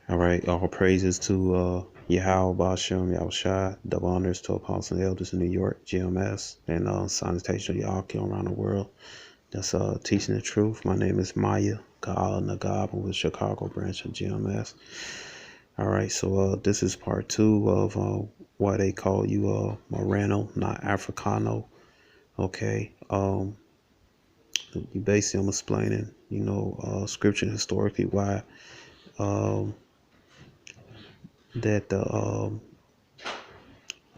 All right, all praises to Yahweh Bashem, Yahushua, double honors to apostles and elders in New York, GMS, and salutation to y'all killing around the world. That's teaching the truth. My name is Maya Gaal Nagab. I'm with Chicago branch of GMS. All right, so this is part two of why they call you Moreno, not Africano. Okay, you basically I'm explaining, scripture historically why um, that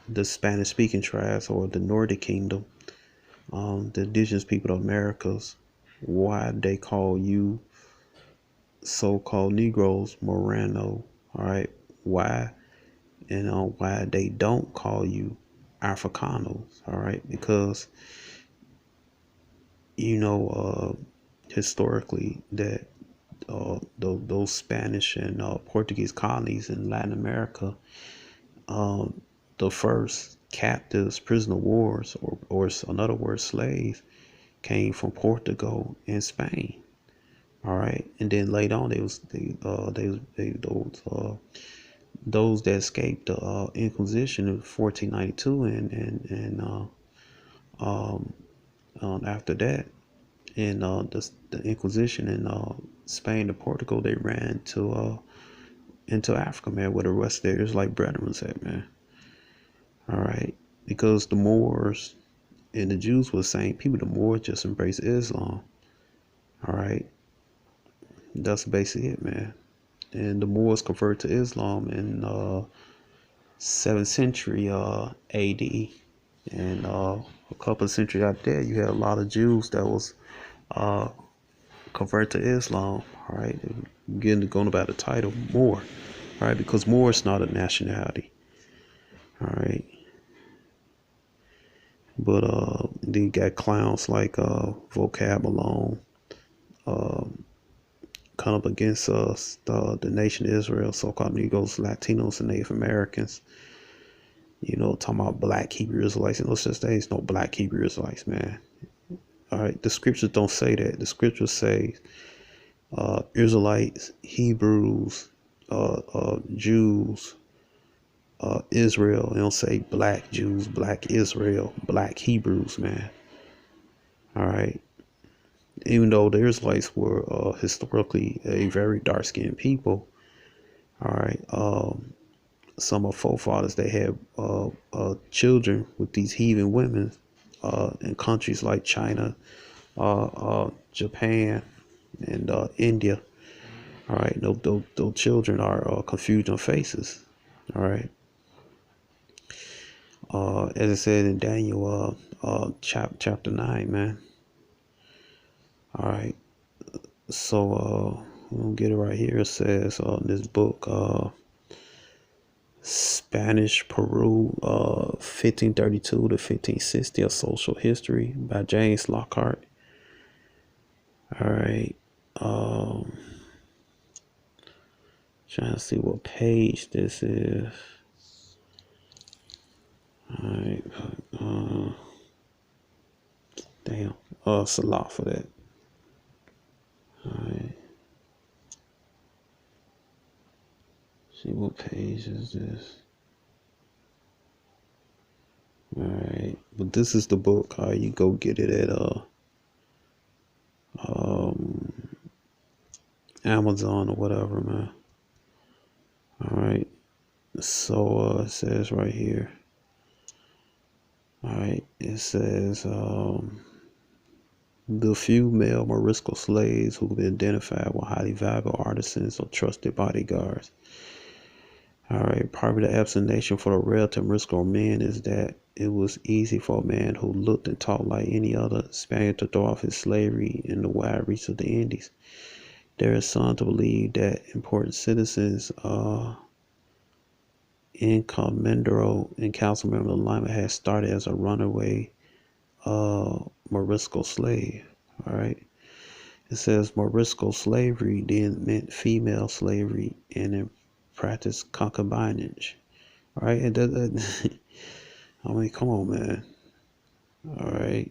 the Spanish speaking tribes or the Nordic Kingdom, the indigenous people of Americas, why they call you so-called Negroes Moreno, all right? Why? And why they don't call you Africanos, all right? Because, historically that those Spanish and Portuguese colonies in Latin America, um, the first captives, prisoner of wars, or in other words, slaves, came from Portugal and Spain. All right, and then later on, those that escaped the Inquisition in 1492, um, after that, and the Inquisition in Spain and Portugal, they ran to into Africa, man, where the rest of their Israelite brethren at, man. All right, because the Moors and the Jews were the same people. The Moors just embraced Islam. All right, that's basically it, man. And the Moors converted to Islam in 7th century AD, and a couple of centuries out there, you had a lot of Jews that was uh, converted to Islam. All right, getting going about the title Moor, all right, because Moor is not a nationality. All right, but then you got clowns like Vocab Malone, come up against us, the nation of Israel, so-called Negroes, Latinos, and Native Americans. Talking about black Hebrew Israelites. And let's just say it's no black Hebrew Israelites, man. All right, the scriptures don't say that. The scriptures say Israelites, Hebrews, Jews, Israel. They don't say black Jews, black Israel, black Hebrews, man. All right. Even though the Israelites were historically a very dark-skinned people, all right. Some of forefathers, they had children with these heathen women in countries like China, Japan, and India. All right, those children are confusion faces. All right, as I said in Daniel chapter 9, man. All right, so we'll get it right here. It says in this book, Spanish Peru, 1532 to 1560, A Social History by James Lockhart. All right. Trying to see what page this is. All right. Damn. It's a lot for that. All right. See what page is this. All right. But this is the book. You go get it at Amazon or whatever, man. All right. So it says right here. All right. It says the few male Morisco slaves who have been identified were highly valuable artisans or trusted bodyguards. All right. Part of the explanation for the relative Morisco men is that it was easy for a man who looked and talked like any other Spaniard to throw off his slavery in the wide reach of the Indies. There is some to believe that important citizens, Encomendero and council member Lima, had started as a runaway Morisco slave. All right. It says Morisco slavery then meant female slavery and in practice concubinage. All right. And I mean, come on, man. All right.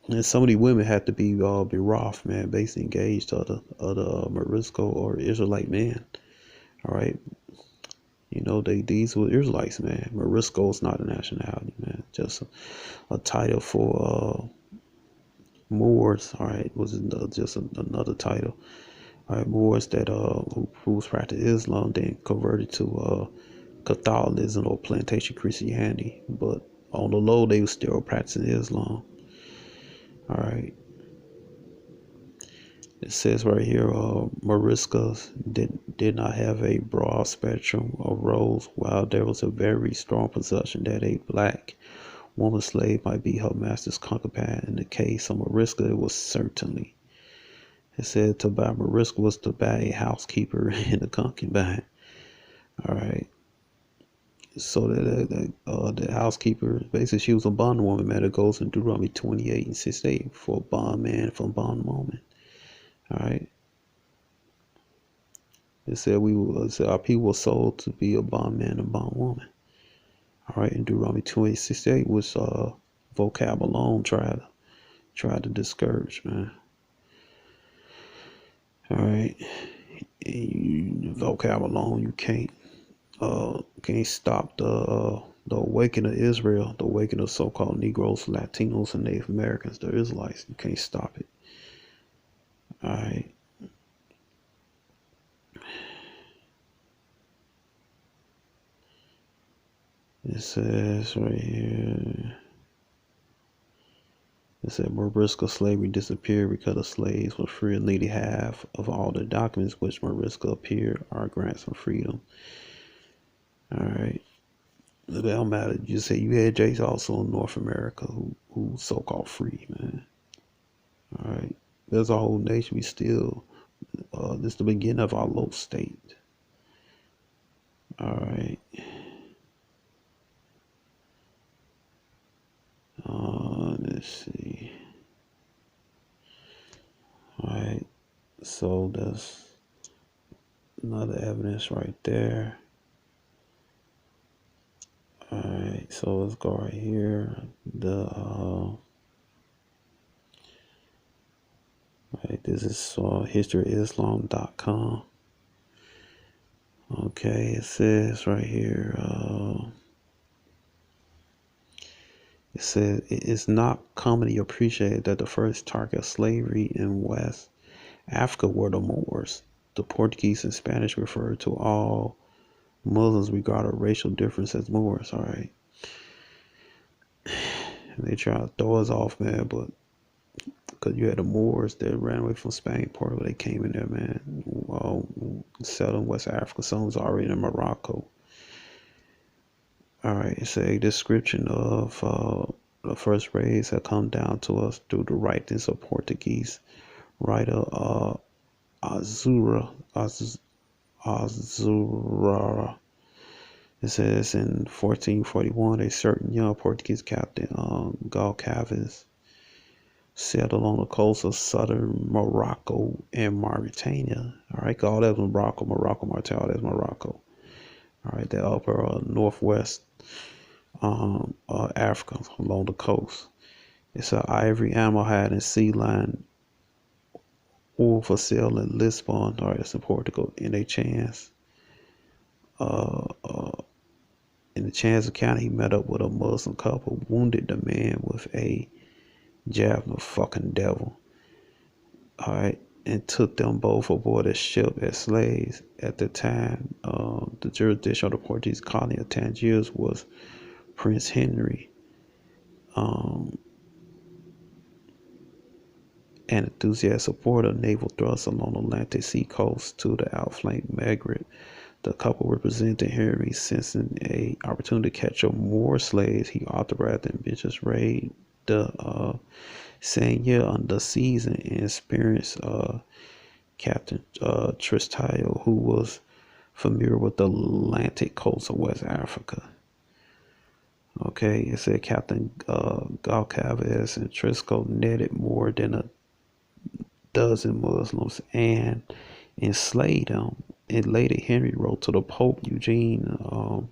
And some of these women had to be bereft, man, basically engaged to other Morisco or Israelite men. All right, you know these were Israelites, man. Morisco is not a nationality, man. Just a title for Moors. All right, was just another title. All right, Moors that who practiced Islam then converted to Catholicism or plantation Christianity, but on the low they were still practicing Islam. All right. It says right here, Moriscos did not have a broad spectrum of roles, while there was a very strong presumption that a black woman slave might be her master's concubine. In the case of Morisca, it was certainly. It said to buy Morisca was to buy a housekeeper and a concubine. All right. So the housekeeper, basically, she was a bondwoman, man. It goes in Deuteronomy 28 and 68 for a bondman and for a bondwoman. All right. It said our people were sold to be a bondman and bondwoman. All right, in Deuteronomy 28:68, which vocab alone tried to discourage, man. All right, vocab alone, you can't stop the awakening of Israel, the awakening of so-called Negroes, Latinos, and Native Americans, the Israelites. You can't stop it. All right. It says right here. It said Morisco slavery disappeared because the slaves were free, and nearly half of all the documents which Morisco appeared are grants of freedom. All right. It don't matter. You say you had Jays also in North America who so-called free, man. All right. There's a whole nation. We still, this is the beginning of our low state. All right. Let's see. All right. So that's another evidence right there. All right. So let's go right here. Right, this is historyofislam.com. Okay, it says right here, it says it is not commonly appreciated that the first target of slavery in West Africa were the Moors. The Portuguese and Spanish referred to all Muslims regarded racial difference as Moors. All right, and they try to throw us off, man, but because you had the Moors that ran away from Spain, Portugal, they came in there, man. Settled in West Africa. Some was already in Morocco. All right, it's a description of the first rays that come down to us through the writings of Portuguese writer Azura. It says in 1441, a certain young Portuguese captain, Galcaves, settled along the coast of southern Morocco and Mauritania. All right, all that was Morocco, Mauritania, all that's Morocco. All right, the upper northwest Africa along the coast. It's an ivory, animal hide, and sea lion oil for sale in Lisbon. All right, that's in Portugal. In the Chance account, he met up with a Muslim couple, wounded the man with a javelin, fucking devil. All right, and took them both aboard a ship as slaves. At the time, the jurisdiction of the Portuguese colony of Tangiers was Prince Henry, an enthusiastic supporter of naval thrusts along the Atlantic sea coast to the outflanked Maghreb. The couple represented Henry, sensing an opportunity to catch up more slaves. He authorized the ambitious raid the same year on the seas and experienced Captain Tristio, who was familiar with the Atlantic coast of West Africa. Okay, it said Captain Galcaves and Trisco netted more than a dozen Muslims and enslaved them. And later, Henry wrote to the Pope Eugene. All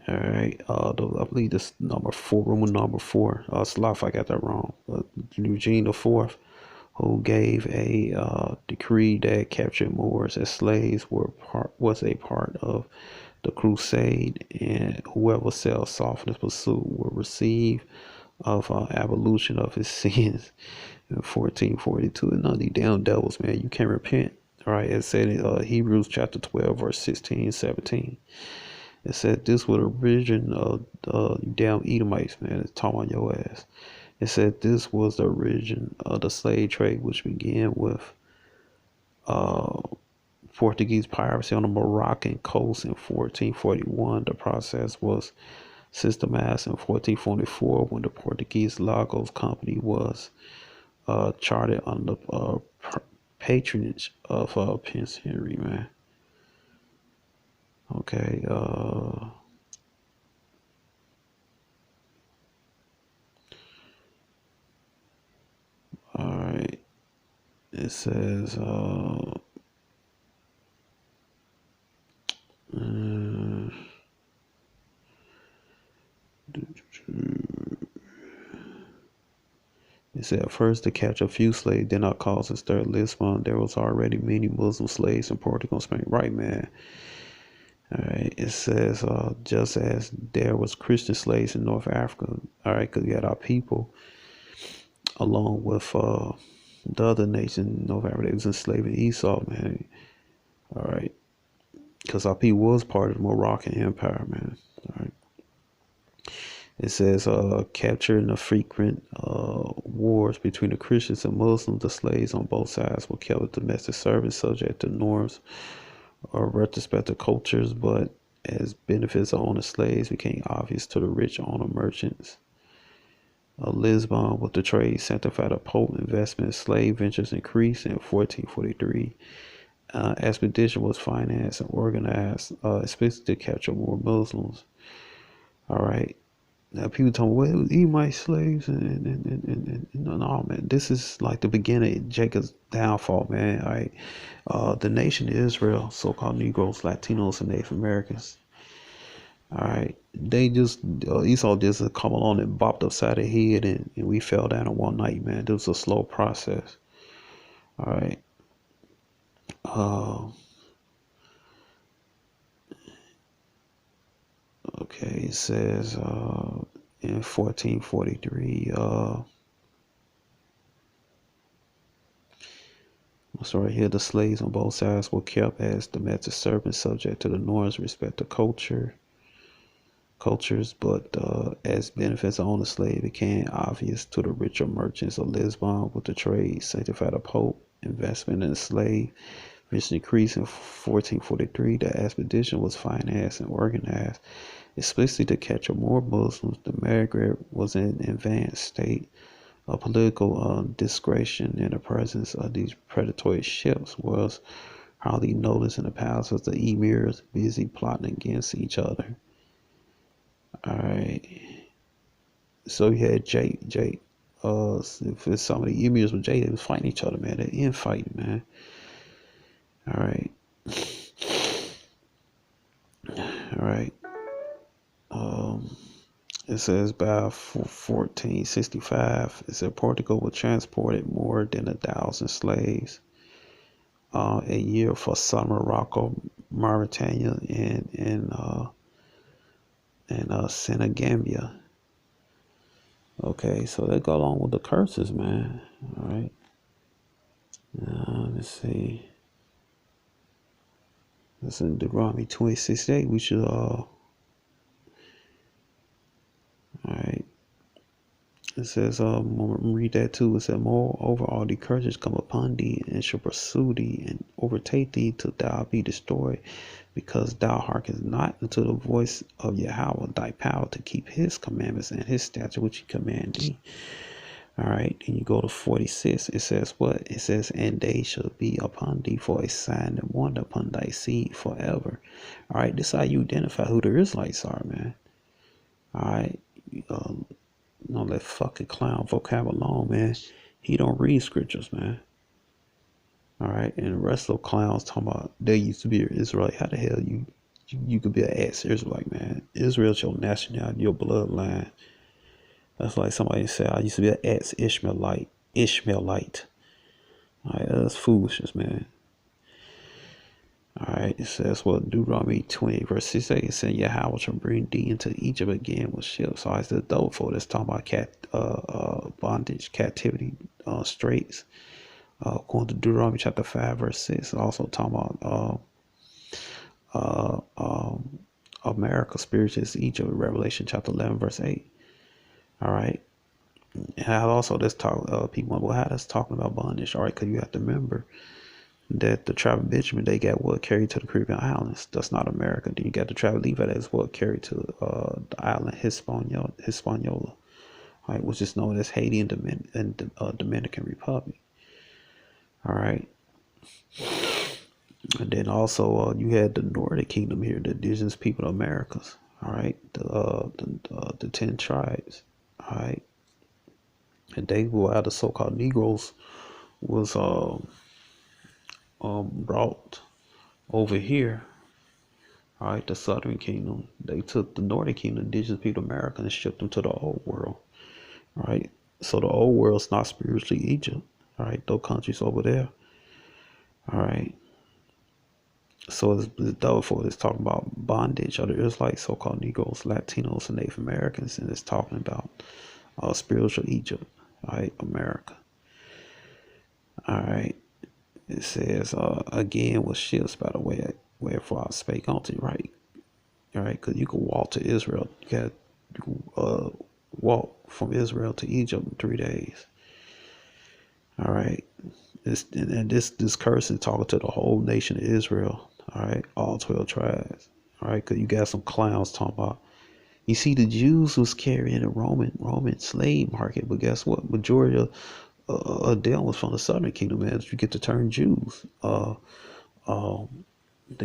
All right. I believe this number four, Roman number four. Slough, I got that wrong. Eugene the Fourth, who gave a decree that captured Moors as slaves was a part of the crusade, and whoever sells softness pursuit will receive of abolition of his sins in 1442. And none of these damn devils, man, you can't repent. All right, it said in Hebrews chapter 12, verse 16 and 17. It said this was the origin of you damn Edomites, man. It's talking about your ass. It said this was the origin of the slave trade, which began with uh, Portuguese piracy on the Moroccan coast in 1441. The process was systematized in 1444 when the Portuguese Lagos Company was chartered under patronage of Prince Henry, man. Okay. All right. It says it said first to catch a few slaves did not cause a stir Lisbon. There was already many Muslim slaves in Portugal and Spain. Right, man. All right. It says just as there was Christian slaves in North Africa. All right, because you had our people along with the other nation in North Africa. They was enslaving Esau, man. All right. Because our people was part of the Moroccan Empire, man. All right. It says capturing the frequent wars between the Christians and Muslims. The slaves on both sides were kept as domestic servants, subject to norms or retrospective cultures, but as benefits of owner slaves became obvious to the rich owner merchants. Lisbon, with the trade sanctified a Pope, investment in slave ventures increased in 1443. Expedition was financed and organized, especially to capture more Muslims. All right. Now people tell me, well, Edomite slaves and no, man. This is like the beginning of Jacob's downfall, man. All right. The nation of Israel, so-called Negroes, Latinos, and Native Americans. All right. They just Esau just come along and bopped upside the head, and we fell down in one night, man. It was a slow process. All right. Uh, okay. It says in 1443. So right here, the slaves on both sides were kept as domestic servants, subject to the norms, respect to cultures, but as benefits on the slave became obvious to the richer merchants of Lisbon with the trade sanctified a Pope, investment in the slave, which increased in 1443. The expedition was financed and organized, especially to capture more Muslims. The Maghreb was in an advanced state of political discretion, and the presence of these predatory ships was hardly noticed in the palace of the emirs busy plotting against each other. All right. So you had Jake. If some of the emirs with Jake, they was fighting each other, man. They infighting, man. All right. All right. It says by 1465, it said Portugal would transported more than 1,000 slaves a year for Southern Morocco, Mauritania, and Senegambia. Okay, so they go along with the curses, man. All right. Let's see. That's in Deuteronomy 26:8. We should all right. It says, read that too. It said, moreover, all the curses come upon thee, and shall pursue thee, and overtake thee till thou be destroyed, because thou hearkenest not unto the voice of Yahweh thy power to keep his commandments and his statutes which he command thee. All right, and you go to 46. It says what? It says, and they shall be upon thee for a sign and wonder upon thy seed forever. All right, this is how you identify who the Israelites are, man. All right. No, that fucking clown vocab alone, man. He don't read scriptures, man. All right, and the rest of the clowns talking about they used to be an Israelite. How the hell you You could be an ex-Israelite, man. Israel's your nationality, your bloodline. That's like somebody said, I used to be an ex-Ishmaelite. Ishmaelite. All right, that's foolishness, man. All right, it says, well, Deuteronomy 20, verse 6, it says, Yahweh shall bring thee into Egypt again with ships. So it's the double for that's talking about bondage, captivity, straits. Going to Deuteronomy chapter 5, verse 6, also talking about America, spiritual is Egypt, Revelation chapter 11, verse 8. All right. And also, let's talk, people, well, how that's talking about bondage? All right, because you have to remember that the tribe of Benjamin, they got what carried to the Caribbean islands. That's not America. Then you got the tribe of Levi, that's what carried to the island Hispaniola, right, which is known as Haiti and Dominican Republic. All right. And then also you had the Nordic Kingdom here, the indigenous people of Americas. All right, the 10 tribes. All right, and they who are the so-called Negroes was brought over here. All right, the Southern Kingdom. They took the Northern Kingdom, indigenous people of America, and shipped them to the Old World. All right, so the Old World's not spiritually Egypt. All right, those countries over there. All right. So it's double for it's talking about bondage of the Israelites, so-called Negroes, Latinos, and Native Americans, and it's talking about spiritual Egypt, all right, America. All right. It says again with ships, by the way, wherefore I spake unto you, right? All right, because you can walk to Israel. You can walk from Israel to Egypt in 3 days. All right. This curse is talking to the whole nation of Israel. All right, all 12 tribes. All right, because you got some clowns talking about. You see, the Jews was carrying a Roman slave market, but guess what? Majority of them was from the Southern Kingdom, man. You get to turn Jews. The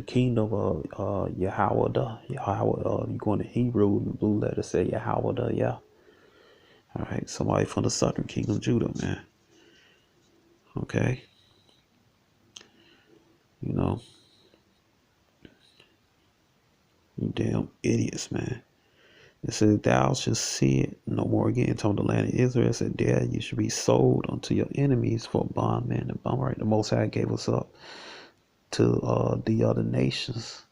kingdom of Yahweh, you going to Hebrew, the blue letter say Yahweh, yeah. All right, somebody from the Southern Kingdom, Judah, man. Okay, you know, you damn idiots, man. It says, thou shalt see it no more again. Talking the land of Israel, it said, there you should be sold unto your enemies for bondman and bond. Right, the Most High gave us up to the other nations.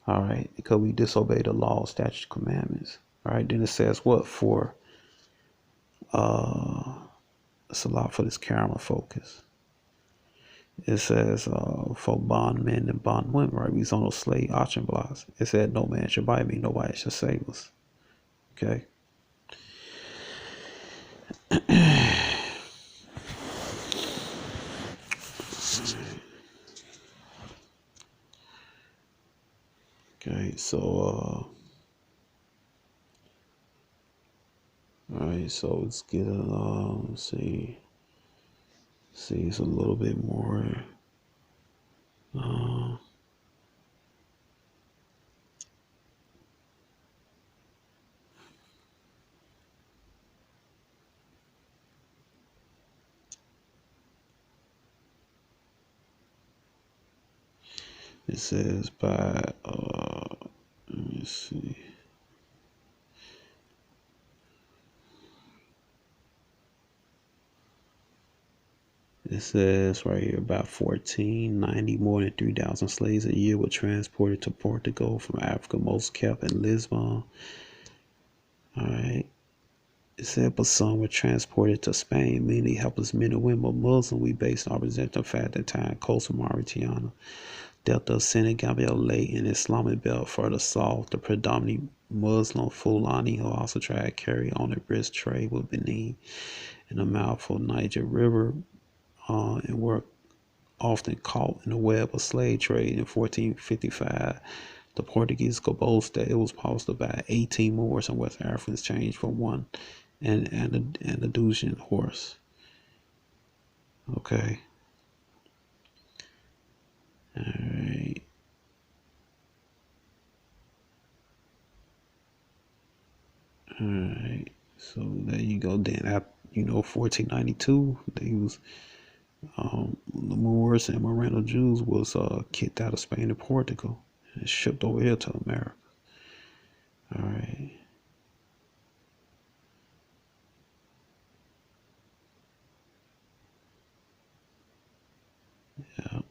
All right, because we disobeyed the law, statutes, commandments. All right, then it says what for? It's a lot for this camera focus. It says for bondmen and bondwomen, right? We was on those slave auction blocks. It said, no man should buy me, nobody should save us. Okay. Okay, so all right, so let's get let's see it's a little bit more it says by let me see. It says right here about 1490, more than 3,000 slaves a year were transported to Portugal from Africa, most kept in Lisbon. All right. It said, but some were transported to Spain. Many helpless men and women were Muslim. We based on representing the fact at the time, coastal Mauritania, Delta of Senegal lay in Islamic belt further south. The predominantly Muslim Fulani who also tried to carry on a brisk trade with Benin in the mouth of Niger River and were often caught in the web of slave trade. In 1455. The Portuguese could boast that it was possible by 18 Moors and West Africans changed for one and an Andalusian horse. Okay. All right. All right. So there you go. Then, 1492, they was the Moors and Moreno Jews was kicked out of Spain and Portugal. and shipped over here to America. All right. Yeah.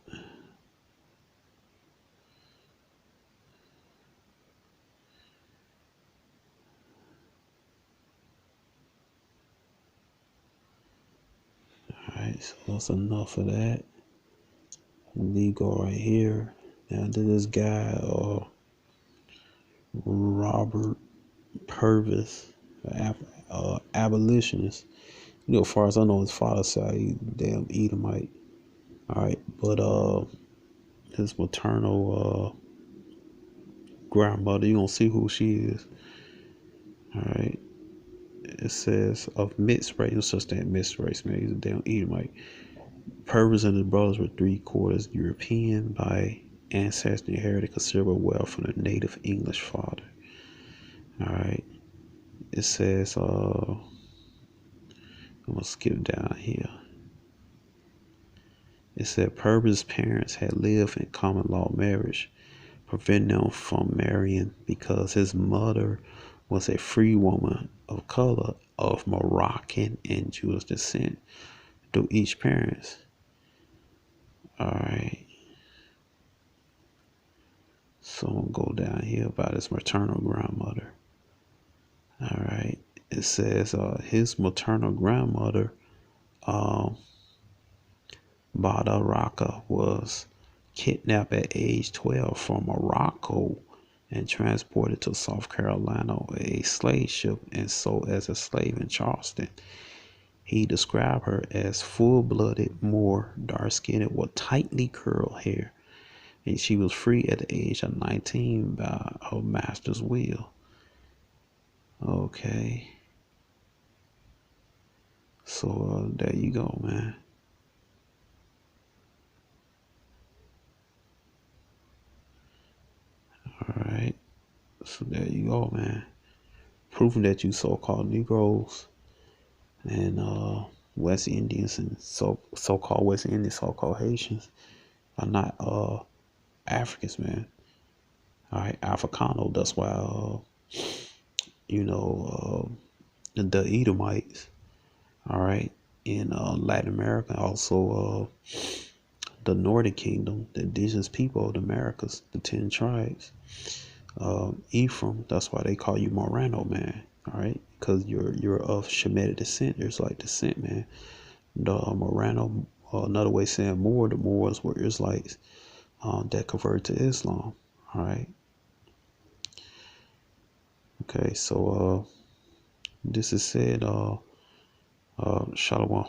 All right. So that's enough of that. We go right here. Now to this guy, Robert Purvis, abolitionist. You know, as far as I know, his father side, he damn Edomite. All right, but his maternal grandmother, you don't see who she is. All right, it says of mixed race, no such thing mixed race, man. He's a damn Edomite. Purvis and his brothers were 3/4 European by ancestry, inherited considerable wealth from a native English father. All right, it says I'm gonna skip down here. It said Purvis' parents had lived in common law marriage, preventing him from marrying because his mother was a free woman of color of Moroccan and Jewish descent through each parent. Alright, so I'm gonna go down here about his maternal grandmother. Alright, it says his maternal grandmother, um, Badaraka, was kidnapped at age 12 from Morocco and transported to South Carolina on a slave ship and sold as a slave in Charleston. He described her as full-blooded Moor, dark-skinned with tightly curled hair, and she was free at the age of 19 by her master's will. Okay, so there you go, man. All right, so there you go, man. Proving that you so-called Negroes and West Indians and so-called West Indians, so-called Haitians are not Africans, man. All right, Africano. That's why you know the Edomites. All right, in Latin America, also the Northern Kingdom, the indigenous people of the Americas, the 10 tribes. Ephraim. That's why they call you Moreno, man. All right, because you're of Shemitic descent. There's like descent, man. The Moreno, another way saying Moor, the Moors were Israelites that converted to Islam. All right. Okay, so this is said, Shalom.